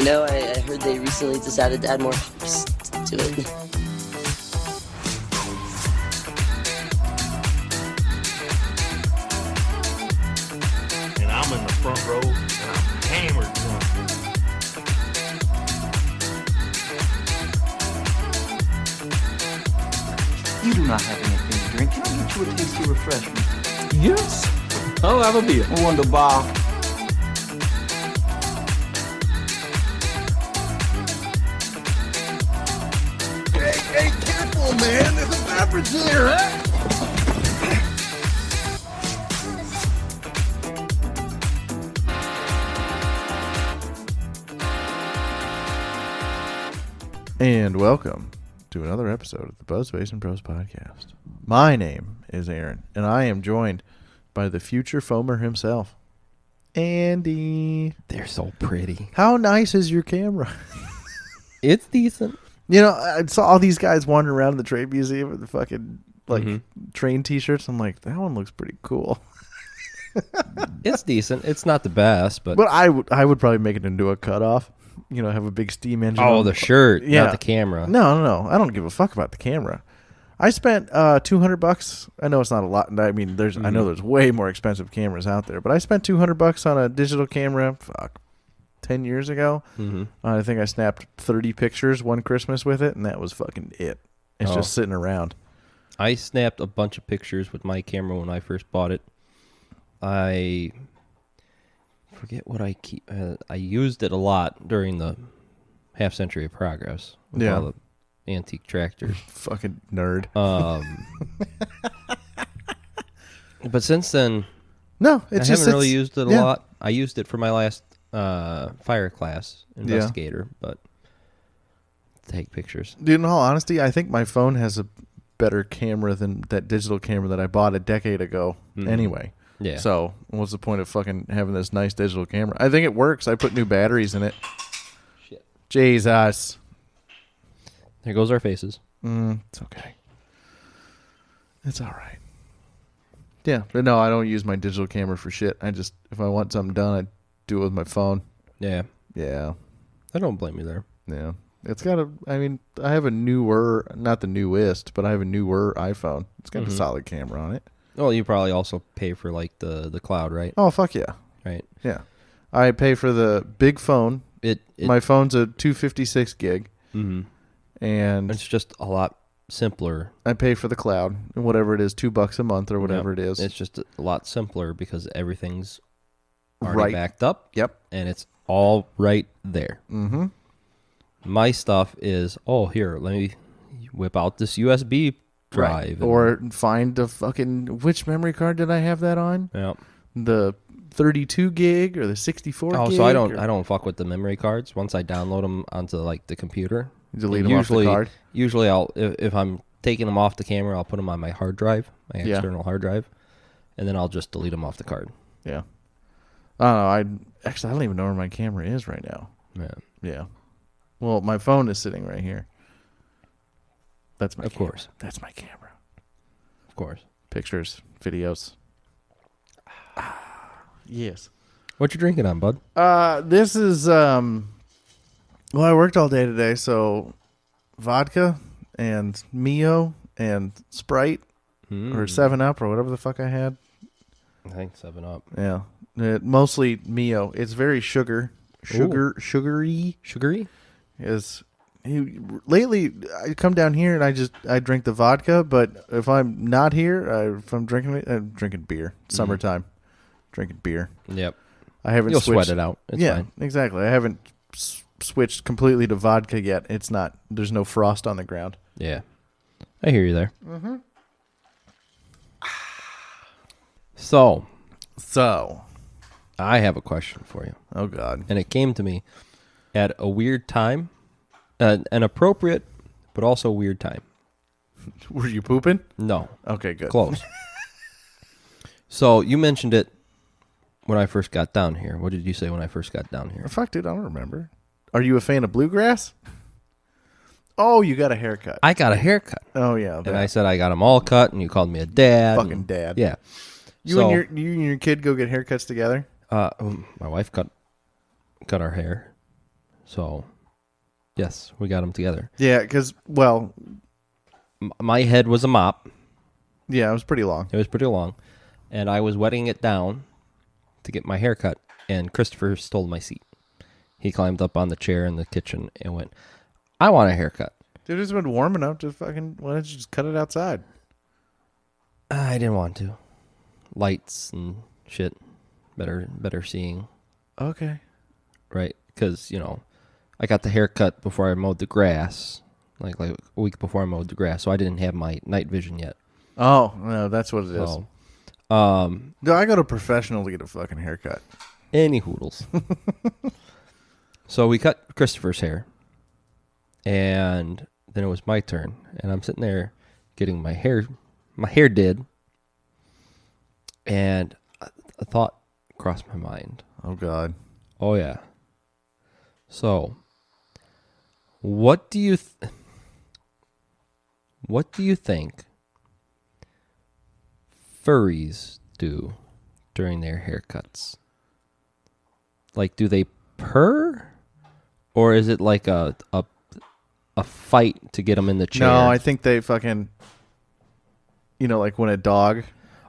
You know, I heard they recently decided to add more ships to it. And I'm in the front row, and I'm hammered drunk. You do not have anything to drink. Can I get you a tasty refreshment? Yes. I'll have a beer. Wunderbar. Hey, careful, man. There's a beverage here, huh? And welcome to another episode of the Buzz Basin Bros podcast. My name is Aaron, and I am joined by the future foamer himself, Andy. They're so pretty. How nice is your camera? It's decent. You know, I saw all these guys wandering around the trade museum with the fucking train t-shirts. I'm like, that one looks pretty cool. It's decent. It's not the best, but I would probably make it into a cutoff. You know, have a big steam engine. oh, on the shirt, Yeah. not the camera. No. I don't give a fuck about the camera. I spent $200. I know it's not a lot. I mean, I know there's way more expensive cameras out there, but I spent $200 on a digital camera. 10 years ago. Mm-hmm. I think I snapped 30 pictures one Christmas with it, and that was fucking it. It's Oh. just sitting around. I snapped a bunch of pictures with my camera when I first bought it. I forget what I keep. I used it a lot during the half century of progress. With Yeah. all the antique tractors. Fucking nerd. But since then, No, I it's haven't really used it a yeah. lot. I used it for my last fire class investigator, but take pictures. Dude, in all honesty, I think my phone has a better camera than that digital camera that I bought a decade ago anyway. Yeah. So what's the point of fucking having this nice digital camera? I think it works. I put new batteries in it. Shit. Jesus. There goes our faces. It's okay. It's all right. Yeah, but no, I don't use my digital camera for shit. If I want something done, I do it with my phone. Yeah. Yeah. I don't blame you there. Yeah. It's got I have a newer, not the newest, but I have a newer iPhone. It's got a solid camera on it. Well, you probably also pay for like the cloud, right? Oh, fuck yeah. Right. Yeah. I pay for the big phone. It My phone's a 256 gig. And it's just a lot simpler. I pay for the cloud, whatever it is, $2 a month or whatever Yep. it is. It's just a lot simpler because everything's already Right. backed up. Yep. And it's all right there. Mm-hmm. My stuff is, here, let me whip out this USB drive. and- Or find the fucking, which memory card did I have that on? yeah. The 32 gig or the 64 Oh, gig? so I or- don't fuck with the memory cards. Once I download them onto like the computer, Delete them off the card? Usually, if I'm taking them off the camera, I'll put them on my hard drive, my Yeah. external hard drive, and then I'll just delete them off the card. Yeah. I don't know. I don't even know where my camera is right now. Yeah, Yeah. Well, my phone is sitting right here. That's my Of camera. course. That's my camera. of course. Pictures, videos. Yes. What you drinking on, bud? This is well, I worked all day today, so vodka and Mio and Sprite or 7-Up or whatever the fuck I had. I think 7-Up. Yeah. Mostly Mio. It's very sugary. Sugary? Lately I come down here and I drink the vodka, but if I'm not here, if I'm drinking it, I'm drinking beer. Summertime. Drinking beer. Yep. I haven't You'll switched. sweat it out. It's yeah, fine. exactly. I haven't switched completely to vodka yet. There's no frost on the ground. Yeah. I hear you there. Mm-hmm. So, I have a question for you. Oh God. And it came to me at a weird time, an appropriate but also weird time. Were you pooping? No. Okay, good. Close. So, you mentioned it when I first got down here. What did you say when I first got down here? Fuck, dude, I don't remember. Are you a fan of bluegrass? Oh, you got a haircut. I got a haircut. Oh yeah, And I said I got them all cut, and you called me a dad. fucking dad. Yeah. You and your kid go get haircuts together. My wife cut our hair. So, yes, we got them together. Yeah, because, well, My head was a mop. yeah, it was pretty long. It was pretty long. And I was wetting it down to get my hair cut. And Christopher stole my seat. He climbed up on the chair in the kitchen and went, I want a haircut. Dude, it's been warm enough to fucking, why don't you just cut it outside? I didn't want to. Lights and shit. Better seeing. Okay. Right? Because, I got the haircut before I mowed the grass. Like a week before I mowed the grass. So I didn't have my night vision yet. Oh, no, that's what it is. So, No, I go to a professional to get a fucking haircut. any hoodles. So we cut Christopher's hair. And then it was my turn. And I'm sitting there getting my hair did. And a thought crossed my mind. Oh, God. Oh, yeah. So, what do you think furries do during their haircuts? Like, do they purr? Or is it like a fight to get them in the chair? No, I think they fucking, like when a dog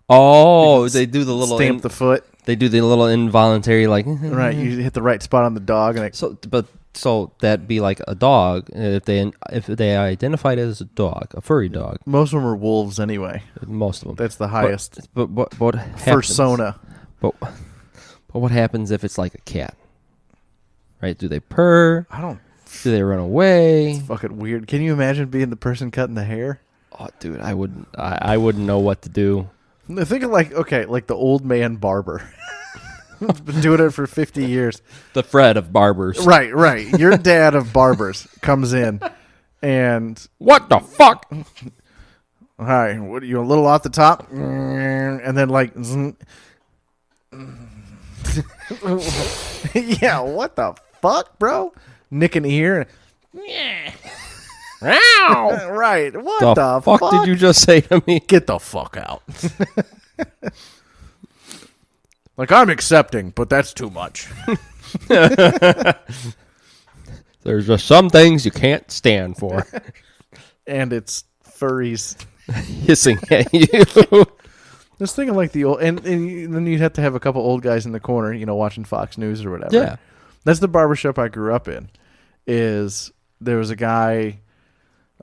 they do the little stamp the foot. they do the little involuntary like Right, you hit the right spot on the dog, and it, So that'd be like a dog if they identified as a dog, a furry dog. most of them are wolves anyway. Most of them. That's the highest But what happens? persona. But what happens if it's like a cat? Right? Do they purr? I don't. Do they run away? Fucking weird. Can you imagine being the person cutting the hair? Oh, dude, I wouldn't. I wouldn't know what to do. Think of like the old man barber. He's been doing it for 50 years. The Fred of barbers. Right. Your dad of barbers comes in, and What the fuck? hi, what are you a little off the top, and then like, yeah, what the fuck, bro? Nick an ear. Right. What the fuck did you just say to me? Get the fuck out. Like, I'm accepting, but that's too much. There's just some things you can't stand for. And it's furries. Hissing at you. Just thinking like the old, and then you'd have to have a couple old guys in the corner, watching Fox News or whatever. Yeah. That's the barbershop I grew up in. There was a guy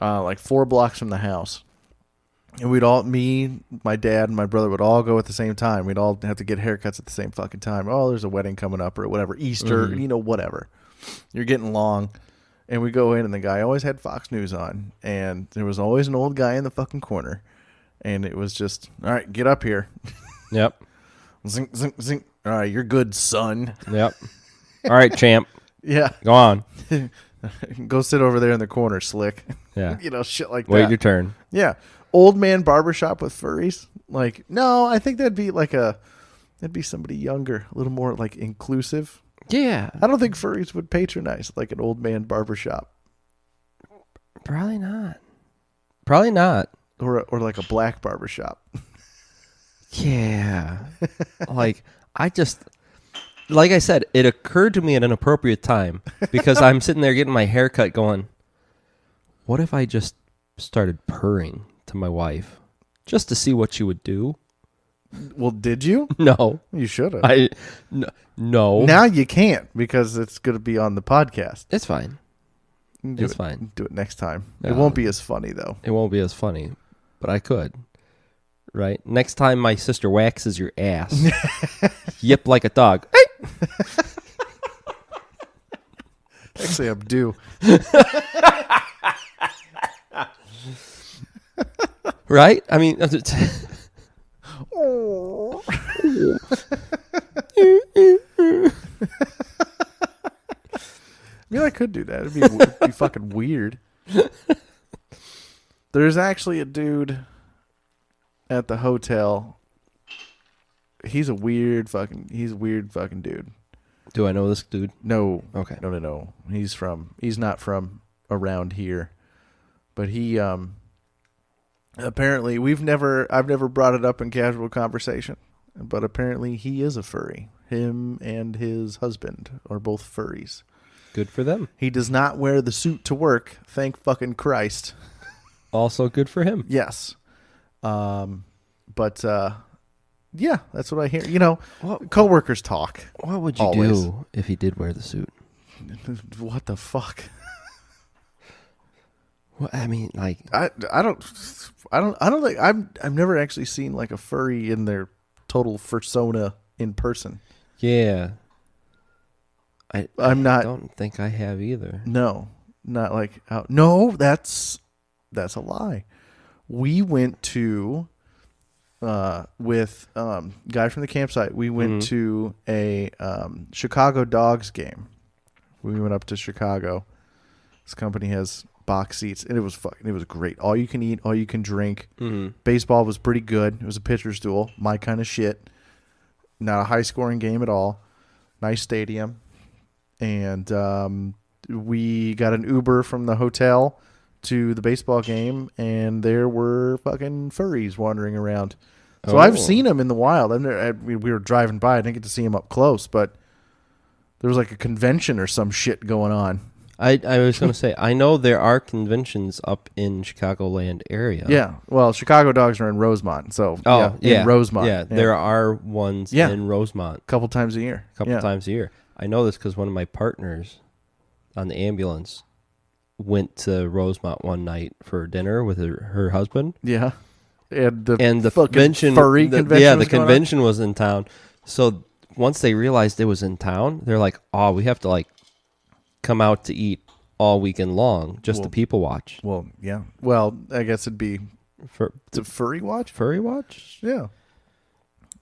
like 4 blocks from the house. And me, my dad, and my brother would all go at the same time. We'd all have to get haircuts at the same fucking time. Oh, there's a wedding coming up or whatever. Easter, whatever. You're getting long. And we go in, and the guy always had Fox News on. And there was always an old guy in the fucking corner. And it was just, all right, get up here. Yep. Zing, zing, zing. All right, you're good, son. Yep. All right, champ. Yeah. Go on. Go sit over there in the corner, slick. Yeah. Shit like Wait that. your turn. Yeah. Old man barbershop with furries. Like, no, I think that'd be somebody younger, a little more like inclusive. Yeah. I don't think furries would patronize like an old man barbershop. Probably not. Probably not. Or like a black barbershop. Yeah. Like I said, it occurred to me at an appropriate time because I'm sitting there getting my hair cut going, what if I just started purring to my wife just to see what she would do? Well, did you? No. You should have. No. Now you can't because it's going to be on the podcast. It's fine. It's fine. Do it next time. No. It won't be as funny, though. It won't be as funny, but I could. Right? Next time my sister waxes your ass, yip like a dog. Actually, I'm due. Right? I mean, I could do that. It'd be fucking weird. There's actually a dude at the hotel. He's a weird fucking dude. do I know this dude? No. Okay. No. He's not from around here. But he apparently I've never brought it up in casual conversation, but apparently he is a furry. Him and his husband are both furries. Good for them. He does not wear the suit to work. Thank fucking Christ. Also good for him. Yes. But yeah, that's what I hear. You know, coworkers talk. What would you Always. do if he did wear the suit? What the fuck? Well, I mean, like, I don't think I've never actually seen like a furry in their total persona in person. yeah. I'm I not. don't think I have either. No, not like no. That's a lie. We went to with guy from the campsite. We went to a Chicago Dogs game. We went up to Chicago. This company has box seats, and it was great. All you can eat, all you can drink. Baseball was pretty good. It was a pitcher's duel, my kind of shit. Not a high scoring game at all. Nice stadium. And we got an Uber from the hotel to the baseball game, and there were fucking furries wandering around. So I've seen them in the wild. We were driving by. I didn't get to see them up close, but there was like a convention or some shit going on. I was going to say, I know there are conventions up in Chicagoland area. Yeah. Well, Chicago Dogs are in Rosemont. So, yeah. in Rosemont. Yeah, there are ones in Rosemont. A couple times a year. Times a year. I know this because one of my partners on the ambulance went to Rosemont one night for dinner with her husband. Yeah. And the convention, furry convention. Yeah, the convention was in town. So once they realized it was in town, they're like, "Oh, we have to like come out to eat all weekend long just to people watch." Well, yeah. Well, I guess it'd be it's a furry watch. Furry watch? Yeah.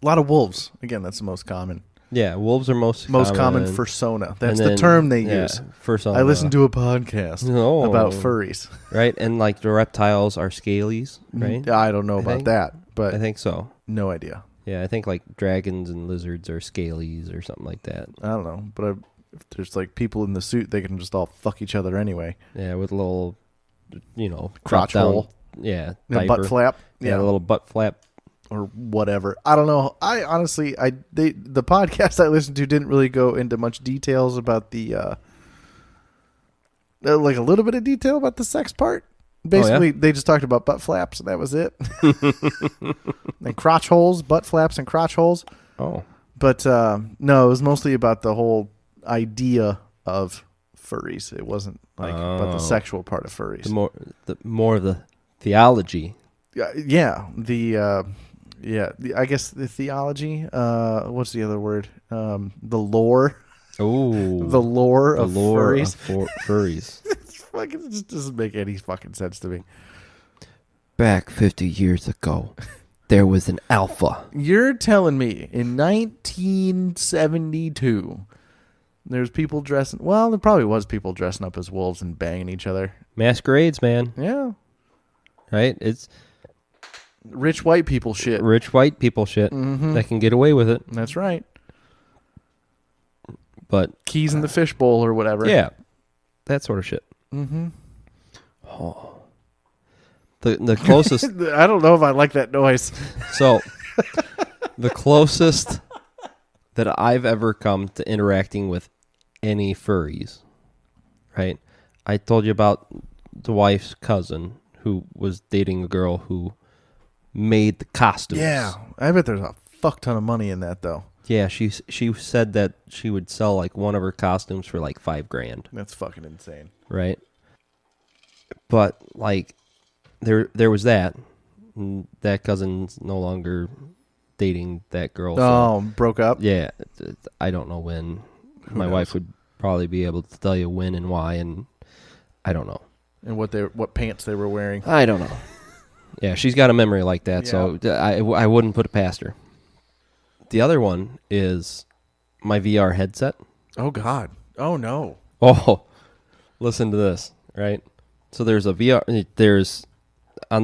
A lot of wolves. Again, that's the most common. Yeah, wolves are most common persona. That's the term they use. Persona. I listened to a podcast about furries. Right, and like the reptiles are scalies, right? I don't know about that, but I think so. No idea. Yeah, I think like dragons and lizards are scalies or something like that. I don't know, but if there's like people in the suit, they can just all fuck each other anyway. Yeah, with a little, crotch hole. Yeah, butt flap. Yeah, a little butt flap. Or whatever. I don't know. I honestly, the podcast I listened to didn't really go into much details about the, like a little bit of detail about the sex part. Basically, they just talked about butt flaps, and that was it. And crotch holes, butt flaps, and crotch holes. Oh. But no, it was mostly about the whole idea of furries. It wasn't like about the sexual part of furries. The more of the theology. I guess the theology. What's the other word? The lore. Oh, the lore of furries. Furries. It just doesn't make any fucking sense to me. Back 50 years ago, there was an alpha. You're telling me in 1972, there's people dressing. Well, there probably was people dressing up as wolves and banging each other. Masquerades, man. Yeah. Right? It's rich white people shit. That can get away with it. That's right. But keys in the fishbowl or whatever. Yeah. That sort of shit. Mm-hmm. Oh. The closest. I don't know if I like that noise. So, the closest that I've ever come to interacting with any furries, right? I told you about the wife's cousin who was dating a girl who made the costumes. Yeah, I bet there's a fuck ton of money in that, though. Yeah, she said that she would sell like one of her costumes for like $5,000. That's fucking insane, right? But like, there was that. And that cousin's no longer dating that girl. Oh, broke up. Yeah, I don't know when. My wife would probably be able to tell you when and why, and I don't know. And what pants they were wearing. I don't know. Yeah, she's got a memory like that, so I wouldn't put it past her. The other one is my VR headset. Oh, God. Oh, no. Oh, listen to this, right? So there's on the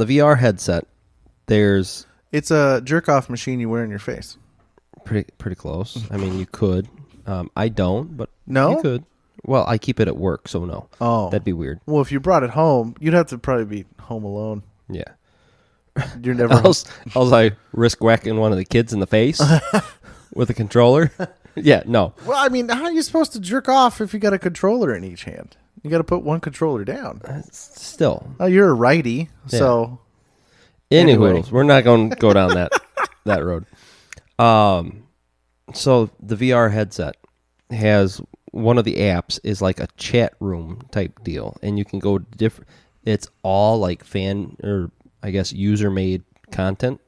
VR headset, it's a jerk-off machine you wear in your face. Pretty close. I mean, you could. I don't, but no? You could. Well, I keep it at work, so no. Oh. That'd be weird. Well, if you brought it home, you'd have to probably be home alone. Yeah. You're never else I risk whacking one of the kids in the face with a controller. Yeah, no. Well, I mean, how are you supposed to jerk off if you got a controller in each hand? You got to put one controller down. Still. Oh, you're a righty, so Anyway, Anyway. we're not going to go down that road. So the VR headset has one of the apps is like a chat room type deal, and you can go different. It's all like fan or I guess user made content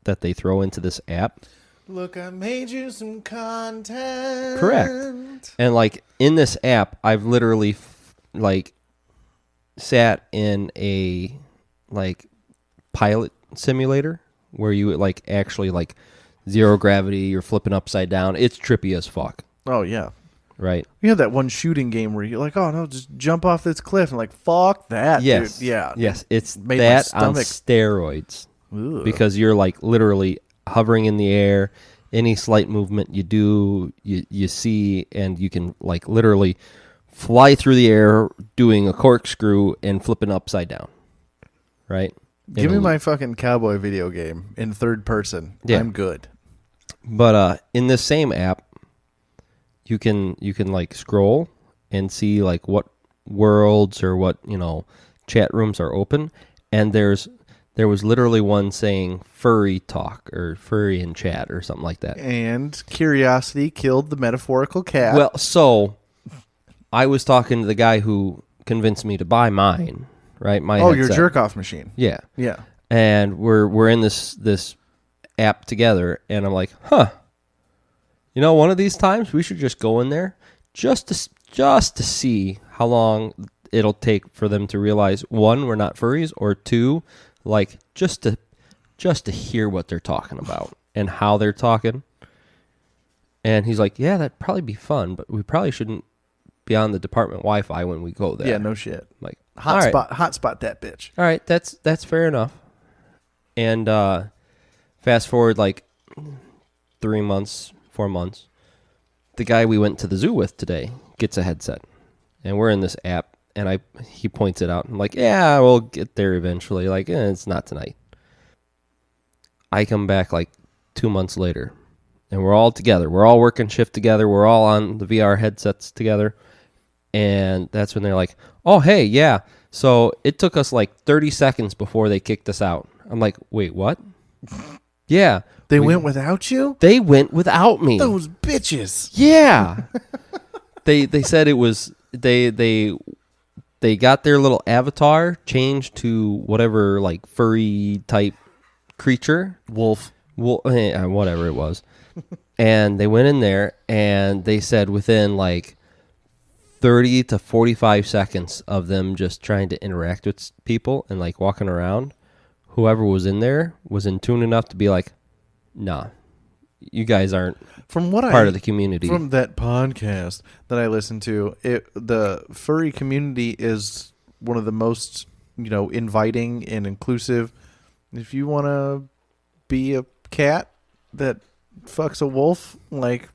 that they throw into this app. look, I made you some content. Correct. And like in this app, I've literally like sat in a like pilot simulator where you like actually like zero gravity, you're flipping upside down. It's trippy as fuck, Oh yeah. right? You have that one shooting game where you're like, oh no, just jump off this cliff, and like, fuck that, Yes. dude. Yeah. Yes, it's Made my that on stomach- steroids Ugh. because you're like literally hovering in the air. Any slight movement you do, you see, and you can like literally fly through the air doing a corkscrew and flipping upside down, right? Give me my fucking cowboy video game in third person. Yeah. I'm good. But in this same app, you can like scroll and see like what worlds or what chat rooms are open, and there was literally one saying furry talk or furry in chat or something like that. And curiosity killed the metaphorical cat. Well, so I was talking to the guy who convinced me to buy mine, right? My your headset. jerk off machine. Yeah. Yeah. And we're in this app together, and I'm like, one of these times we should just go in there just to see how long it'll take for them to realize, one, we're not furries, or two, like just to hear what they're talking about and how they're talking. And he's like, yeah, that'd probably be fun, but we probably shouldn't be on the department Wi-Fi when we go there. Yeah, no shit. Like, all right. Hotspot that bitch. All right, that's fair enough. And fast forward like 3 months, 4 months, the guy we went to the zoo with today gets a headset, and we're in this app, and he points it out. I'm like, yeah, we'll get there eventually. Like, it's not tonight. I come back like 2 months later, and we're all together. We're all working shift together. We're all on the VR headsets together. And that's when they're like, oh, hey, yeah. So it took us like 30 seconds before they kicked us out. I'm like, wait, what? Yeah. They went without you? They went without me. Those bitches. Yeah. They said it was they got their little avatar changed to whatever like furry type creature. Wolf. Whatever it was. And they went in there and they said within like 30 to 45 seconds of them just trying to interact with people and like walking around, whoever was in there was in tune enough to be like, nah, you guys aren't part of the community. From that podcast that I listened to, the furry community is one of the most, inviting and inclusive. If you want to be a cat that fucks a wolf, like,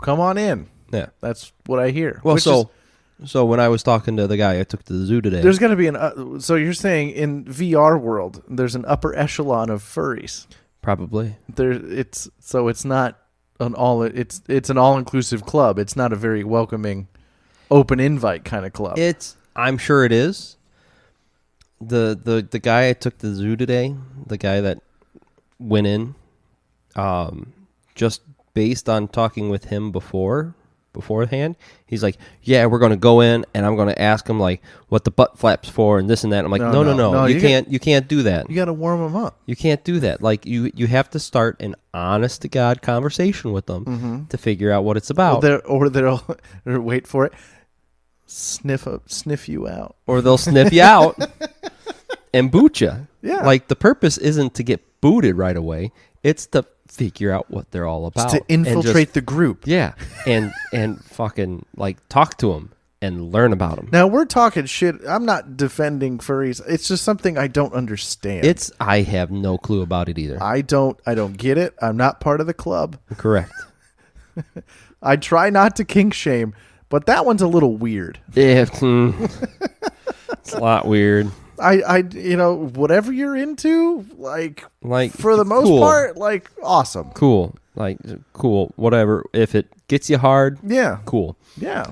come on in. Yeah. That's what I hear. Well, Which so when I was talking to the guy I took to the zoo today, there's got to be so you're saying in VR world, there's an upper echelon of furries. probably. It's not it's an all-inclusive club. It's not a very welcoming open invite kind of club. I'm sure it is. The guy I took to the zoo today, the guy that went in, just based on talking with him beforehand, he's like, yeah, we're going to go in and I'm going to ask him like what the butt flaps for and this and that. I'm like, no, you can't do that. You got to warm them up. You can't do that. Like you have to start an honest to God conversation with them to figure out what it's about. Or they'll wait for it. Sniff you out. Or they'll sniff you out and boot you. Yeah. Like the purpose isn't to get booted right away. It's to figure out what they're all about. To infiltrate the group. Yeah. And fucking like talk to them and learn about them. Now we're talking shit. I'm not defending furries. It's just something I don't understand. I have no clue about it either. I don't get it. I'm not part of the club. Correct. I try not to kink shame, but that one's a little weird. Yeah, it's a lot weird. whatever you're into, like for the most cool. part, like awesome. Cool. Like, cool. Whatever. If it gets you hard, Yeah. cool. Yeah.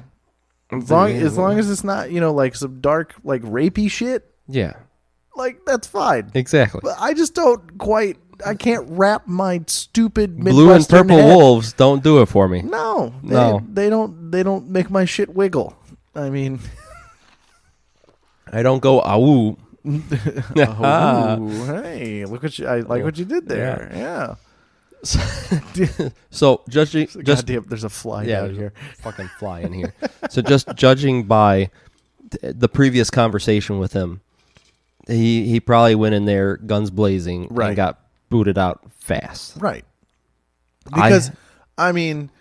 As long as it's not, like some dark, like rapey shit, Yeah. like that's fine. Exactly. But I just I can't wrap my stupid Blue and Midwestern purple head. wolves don't do it for me. No. No. They don't make my shit wiggle. I mean, I don't go awoo. ooh, hey, look what I like what you did there. Yeah. So judging, just Goddamn, there's a fly yeah, down there's here. a fucking fly in here. So just judging by the previous conversation with him, he probably went in there guns blazing Right. and got booted out fast. Right. Because I mean,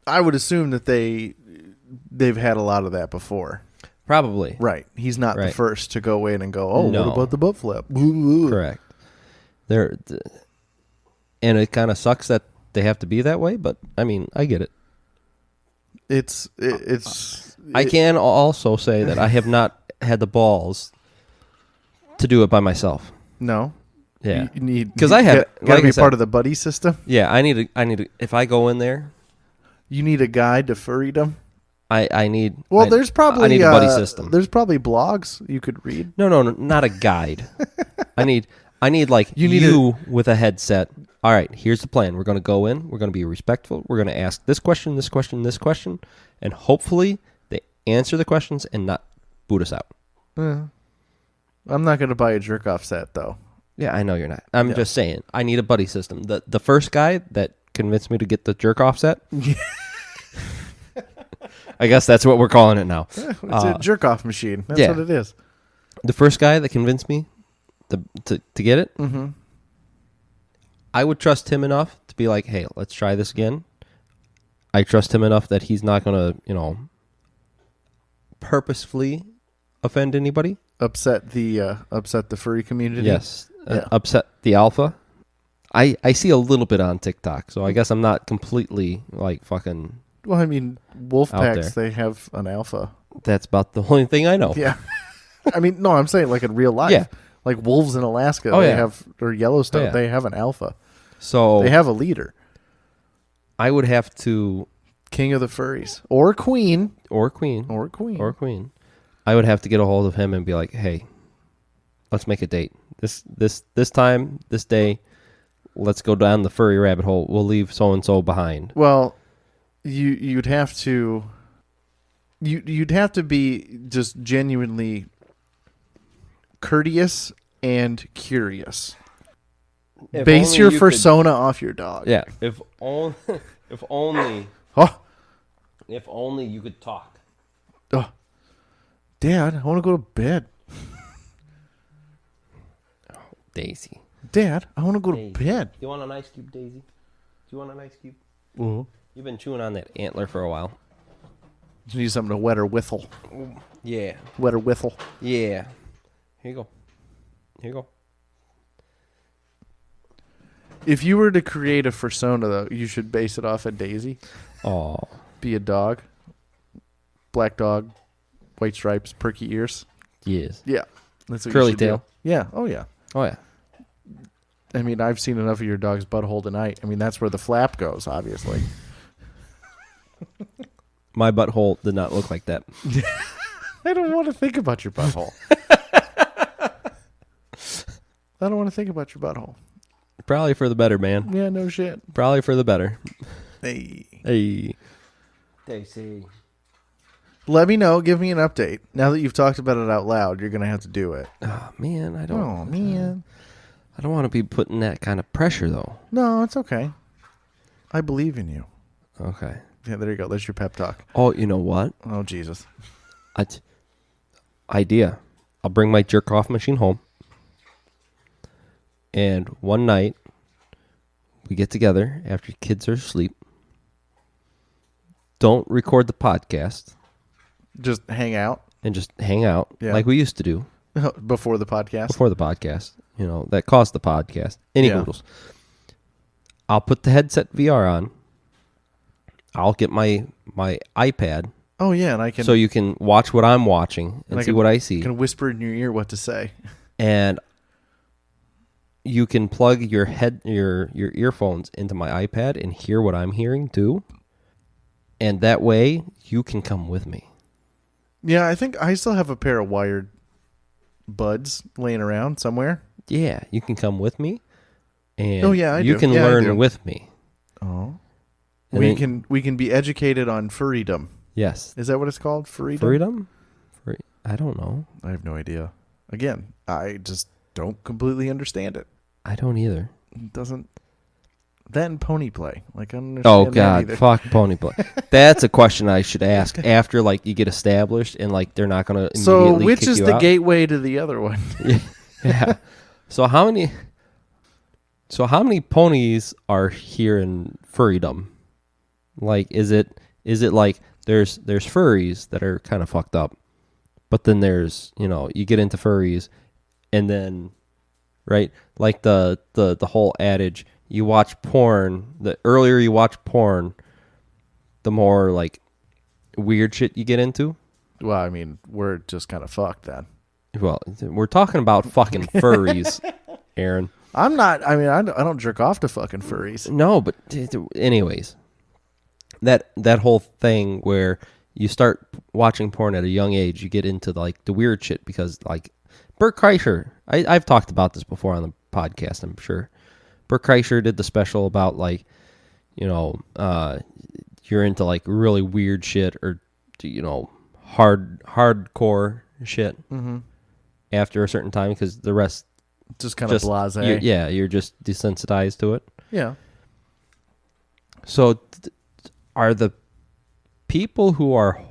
I would assume that they've had a lot of that before. Probably. Right. He's not the Right. first to go in and go, "Oh, No. what about the butt flap?" Ooh. Correct. And it kind of sucks that they have to be that way, but I mean, I get it. I can also say that I have not had the balls to do it by myself. No. Yeah. You need 'Cause I have- gotta like I be said- part of the buddy system. Yeah, I need to if I go in there, You need a guide to furrydom. I need Well, I- there's probably I need a buddy system. There's probably blogs you could read. No, not a guide. I need like You you, need with a headset. All right, here's the plan. We're going to go in. We're going to be respectful. We're going to ask this question, this question, this question, and hopefully they answer the questions and not boot us out. I'm not going to buy a jerk off set though. Yeah, I know you're not. I'm just saying. I need a buddy system. The first guy that convinced me to get the jerk off set. I guess that's what we're calling it now. It's a jerk off machine. That's yeah. what it is. The first guy that convinced me to get it, I would trust him enough to be like, hey, let's try this again. I trust him enough that he's not going to, purposefully offend anybody. Upset the furry community. Yes. Yeah. Upset the alpha. I see a little bit on TikTok, so I guess I'm not completely like fucking. Well, I mean, wolf Out packs, there. they have an alpha. That's about the only thing I know. Yeah. I mean, no, I'm saying like in real life. Yeah. Like wolves in Alaska, Oh, they yeah. have, or Yellowstone, Oh, yeah. they have an alpha. So They have a leader. I would have to, King of the furries. Or queen. or queen, Or queen. or queen. I would have to get a hold of him and be like, hey, let's make a date. This time, this day, let's go down the furry rabbit hole. We'll leave so and so behind. Well, you'd have to be just genuinely courteous and curious. Base your persona off your dog. Yeah, if only, Oh, if only you could talk. oh. Dad, I want to go to bed. Daisy. Dad, I want to go to Daisy. bed. You want an ice cube, Daisy? Do you want an ice cube? Mm-hmm. You've been chewing on that antler for a while. Just need something to wet her whistle. Yeah. Wet her whistle. Yeah. Here you go. Here you go. If you were to create a persona, though, you should base it off of Daisy. Oh. Be a dog. Black dog. White stripes. Perky ears. Yes. Yeah. That's what you Curly should do. tail. Yeah. Oh, yeah. Oh yeah. I mean, I've seen enough of your dog's butthole tonight. I mean, that's where the flap goes, obviously. My butthole did not look like that. I don't want to think about your butthole. I don't want to think about your butthole. Probably for the better, man. Yeah, no shit. Probably for the better. Hey. Hey. Daisy. Let me know. Give me an update. Now that you've talked about it out loud, you're going to have to do it. Oh man, I don't. Oh, man. I don't want to be putting that kind of pressure though. No, it's okay. I believe in you. Okay. Yeah, there you go. There's your pep talk. Oh, you know what? Oh, Jesus. Idea. I'll bring my jerk off machine home. And one night, we get together after kids are asleep. Don't record the podcast Just hang out and just hang out Yeah. like we used to do before the podcast. before the podcast. You know, that caused the podcast. Any Yeah. noodles. I'll put the headset VR on. I'll get my iPad Oh yeah, and I can So you can watch what I'm watching and I see can- what I see. can whisper in your ear what to say. And you can plug your earphones into my iPad and hear what I'm hearing too. And that way you can come with me. Yeah, I think I still have a pair of wired buds laying around somewhere. Yeah, you can come with me. And Oh, yeah, I you do. can Yeah, I do. learn with me. Oh. And We can be educated on furrydom. Yes. Is that what it's called? Furrydom? Freedom? I don't know. I have no idea. Again, I just don't completely understand it. I don't either. It doesn't. Then pony play. Like I don't understand Oh that God, either. fuck pony play. That's a question I should ask after like you get established and like they're not gonna So immediately which kick is you the out. gateway to the other one? Yeah. So how many ponies are here in furrydom? Like is it like there's furries that are kind of fucked up, but then there's you get into furries, and then right like the whole adage, you watch porn, the earlier you watch porn, the more like weird shit you get into. Well, I mean, we're just kind of fucked then. Well, we're talking about fucking furries, Aaron. I'm not. I mean, I don't jerk off to fucking furries. No, but anyways, that whole thing where you start watching porn at a young age, you get into like the weird shit because like Bert Kreischer, I've talked about this before on the podcast, I'm sure. Bert Kreischer did the special about like, you're into like really weird shit or hardcore shit after a certain time because the rest Just kind of blasé. you're just desensitized to it. Yeah. So are the people who are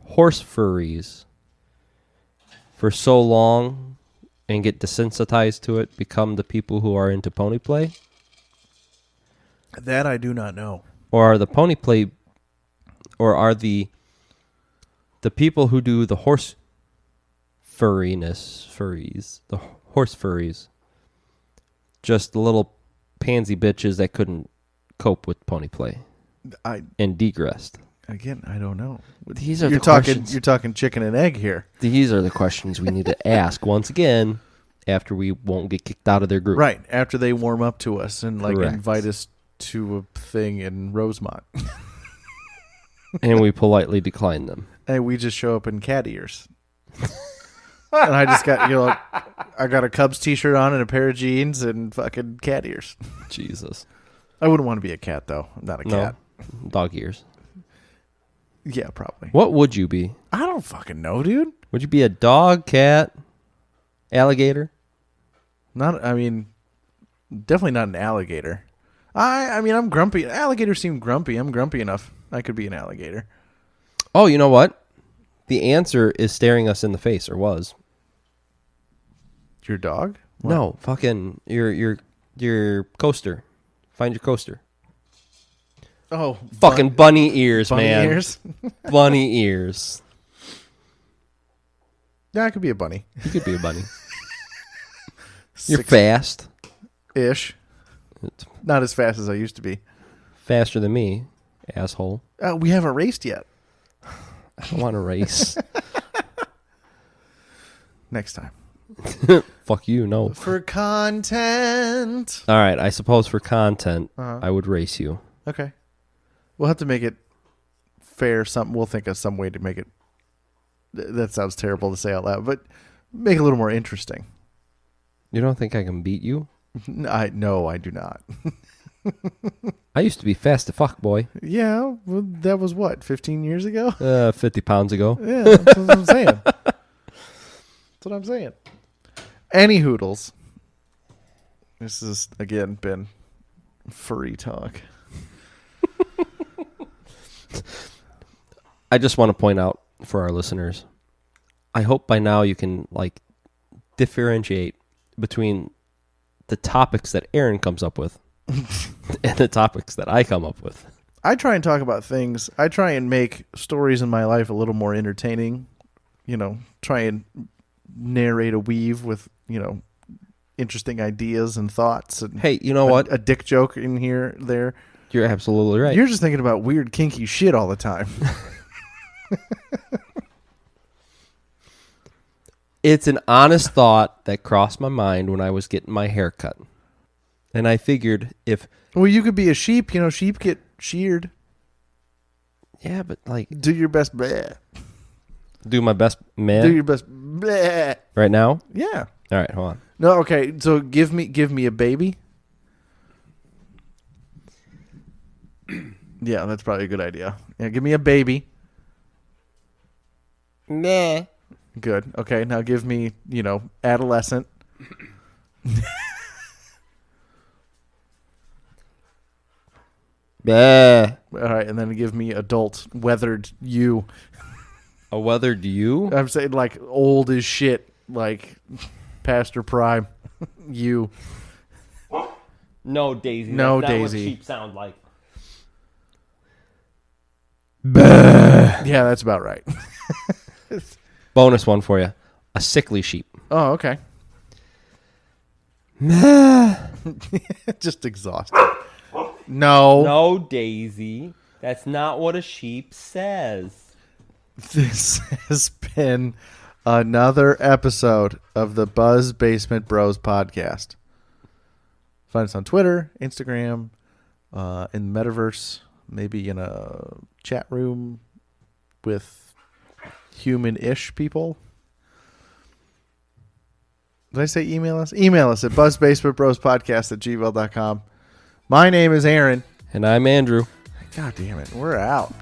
horse furries for so long and get desensitized to it become the people who are into pony play? That I do not know. Or are the pony play, or are the people who do the horse furries, the horse furries, just the little pansy bitches that couldn't cope with pony play and degressed? Again, I don't know. These are You're the talking. questions. You're talking chicken and egg here, These are the questions we need to ask once again after we won't get kicked out of their group. right? After they warm up to us and like Correct. invite us to a thing in Rosemont, And we politely decline them. and we just show up in cat ears. And I just got I got a Cubs t-shirt on and a pair of jeans and fucking cat ears. Jesus. I wouldn't want to be a cat though. I'm not a cat. No. Dog ears. Yeah, probably. What would you be? I don't fucking know, dude. Would you be a dog, cat, alligator? Not. I mean, definitely not an alligator. I mean, I'm grumpy. Alligators seem grumpy. I'm grumpy enough. I could be an alligator. Oh, you know what? The answer is staring us in the face, or was. Your dog? No, fucking your coaster. Find your coaster. Oh, Fucking bunny ears, bunny man. ears. Bunny ears. Yeah, I could be a bunny. You could be a bunny. You're Six- fast. ish. Not as fast as I used to be. Faster than me, asshole. We haven't raced yet. I don't want to race. Next time. Fuck you, no. For content. All right, I suppose for content, Uh-huh. I would race you. Okay. We'll have to make it fair. We'll think of some way to make it. That sounds terrible to say out loud, but make it a little more interesting. You don't think I can beat you? No, I do not. I used to be fast to fuck, boy. Yeah, well, that was what, 15 years ago? 50 pounds ago. Yeah, that's what I'm saying. That's what I'm saying. Any hoodles. This has again been furry talk. I just want to point out for our listeners, I hope by now you can like differentiate between the topics that Aaron comes up with and the topics that I come up with. I try and talk about things. I try and make stories in my life a little more entertaining. Try and narrate a weave with, interesting ideas and thoughts. And Hey, you know what? A dick joke in here, there. You're absolutely right. You're just thinking about weird, kinky shit all the time. It's an honest thought that crossed my mind when I was getting my hair cut. And I figured if... Well, you could be a sheep. You know, sheep get sheared. Yeah, but like... Do your best. Bleh. Do my best, man. Do your best. Bleh. Right now? Yeah. All right, hold on. No, okay. So give me a baby. Yeah, that's probably a good idea. Yeah, give me a baby. Meh. Good. Okay, now give me, adolescent. Meh. All right, and then give me adult, weathered you. A weathered you? I'm saying like old as shit, like past her prime. You. No, Daisy. No, That's not Daisy. what sheep sound like. Yeah, that's about right. Bonus one for you. A sickly sheep. Oh, okay. Meh. Just exhausted. No. No, Daisy. That's not what a sheep says. This has been another episode of the Buzz Basement Bros podcast. Find us on Twitter, Instagram, in the metaverse, maybe in a chat room with human-ish people. Did I say email us? Email us at buzzbasementbrospodcast@gmail.com. My name is Aaron. And I'm Andrew. God damn it. We're out.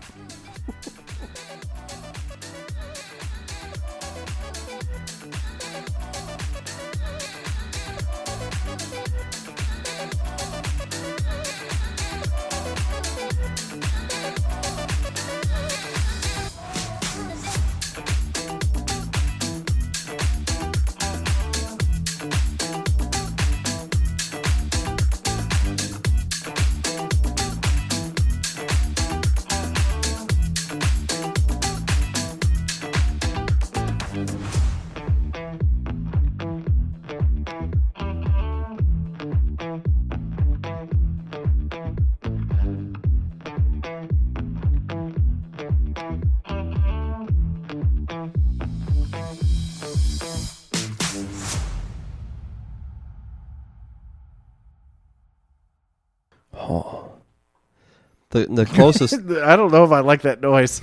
The closest... I don't know if I like that noise.